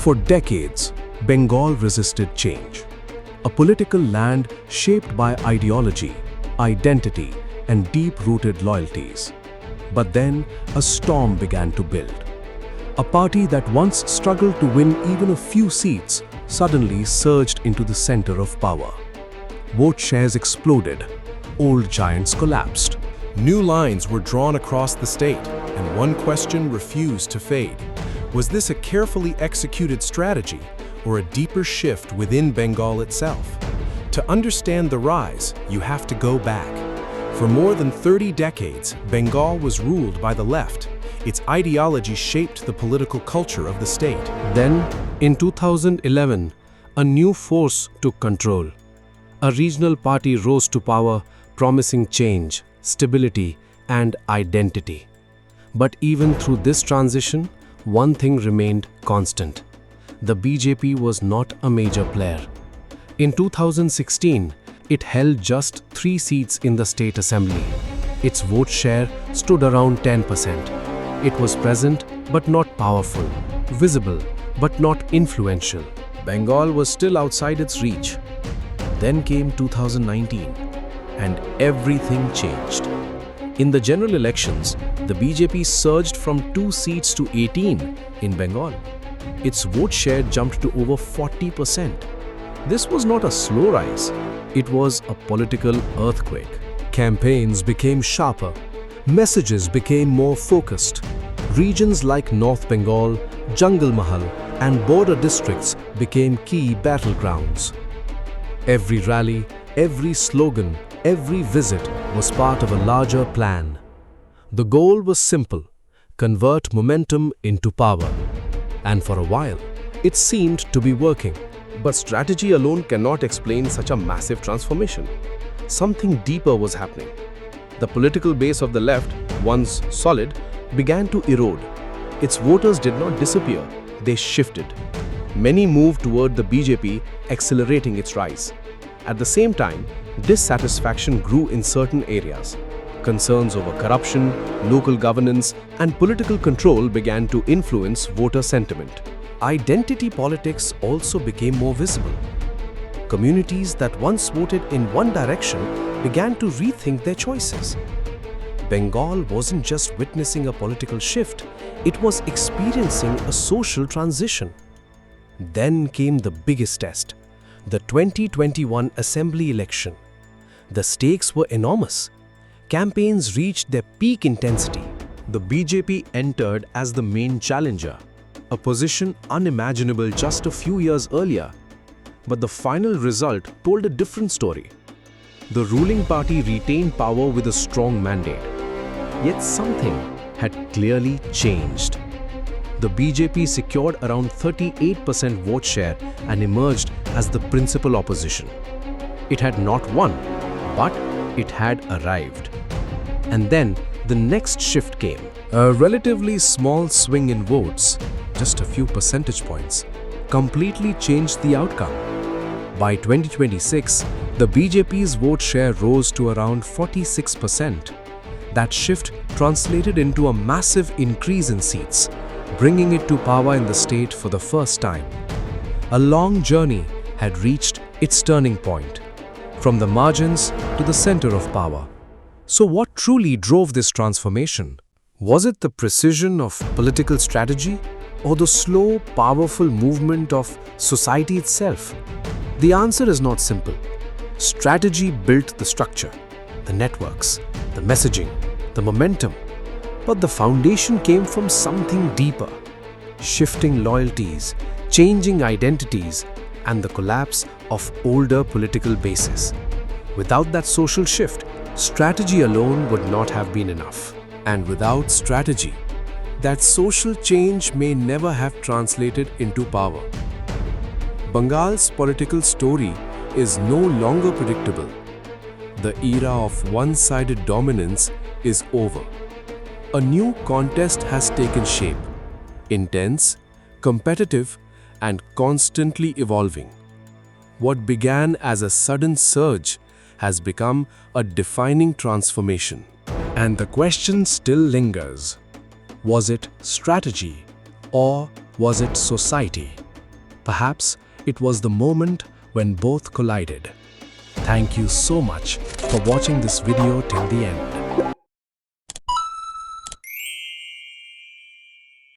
For decades, Bengal resisted change. A political land shaped by ideology, identity, and deep-rooted loyalties. But then, a storm began to build. A party that once struggled to win even a few seats suddenly surged into the center of power. Vote shares exploded. Old giants collapsed. New lines were drawn across the state, and one question refused to fade. Was this a carefully executed strategy, or a deeper shift within Bengal itself? To understand the rise, you have to go back. For more than 30 decades, Bengal was ruled by the left. Its ideology shaped the political culture of the state. Then, in 2011, a new force took control. A regional party rose to power, promising change, stability, and identity. But even through this transition, one thing remained constant. The BJP was not a major player. In 2016, it held just 3 seats in the state assembly. Its vote share stood around 10%. It was present but not powerful, visible but not influential. Bengal was still outside its reach. Then came 2019, and everything changed. In the general elections, the BJP surged from 2 seats to 18 in Bengal. Its vote share jumped to over 40%. This was not a slow rise, it was a political earthquake. Campaigns became sharper, messages became more focused. Regions like North Bengal, Junglemahal, and border districts became key battlegrounds. Every rally, every slogan, every visit was part of a larger plan. The goal was simple: convert momentum into power. And for a while, it seemed to be working. But strategy alone cannot explain such a massive transformation. Something deeper was happening. The political base of the left, once solid, began to erode. Its voters did not disappear, they shifted. Many moved toward the BJP, accelerating its rise. At the same time, dissatisfaction grew in certain areas. Concerns over corruption, local governance, and political control began to influence voter sentiment. Identity politics also became more visible. Communities that once voted in one direction began to rethink their choices. Bengal wasn't just witnessing a political shift, it was experiencing a social transition. Then came the biggest test, the 2021 Assembly election. The stakes were enormous. Campaigns reached their peak intensity. The BJP entered as the main challenger, a position unimaginable just a few years earlier. But the final result told a different story. The ruling party retained power with a strong mandate. Yet something had clearly changed. The BJP secured around 38% vote share and emerged as the principal opposition. It had not won, but it had arrived. And then the next shift came. A relatively small swing in votes, just a few percentage points, completely changed the outcome. By 2026, the BJP's vote share rose to around 46%. That shift translated into a massive increase in seats, bringing it to power in the state for the first time. A long journey had reached its turning point, from the margins to the center of power. So what truly drove this transformation? Was it the precision of political strategy, or the slow, powerful movement of society itself? The answer is not simple. Strategy built the structure, the networks, the messaging, the momentum. But the foundation came from something deeper: shifting loyalties, changing identities, and the collapse of older political bases. Without that social shift, strategy alone would not have been enough. And without strategy, that social change may never have translated into power. Bengal's political story is no longer predictable. The era of one-sided dominance is over. A new contest has taken shape, intense, competitive, and constantly evolving. What began as a sudden surge has become a defining transformation. And the question still lingers. Was it strategy, or was it society? Perhaps it was the moment when both collided. Thank you so much for watching this video till the end.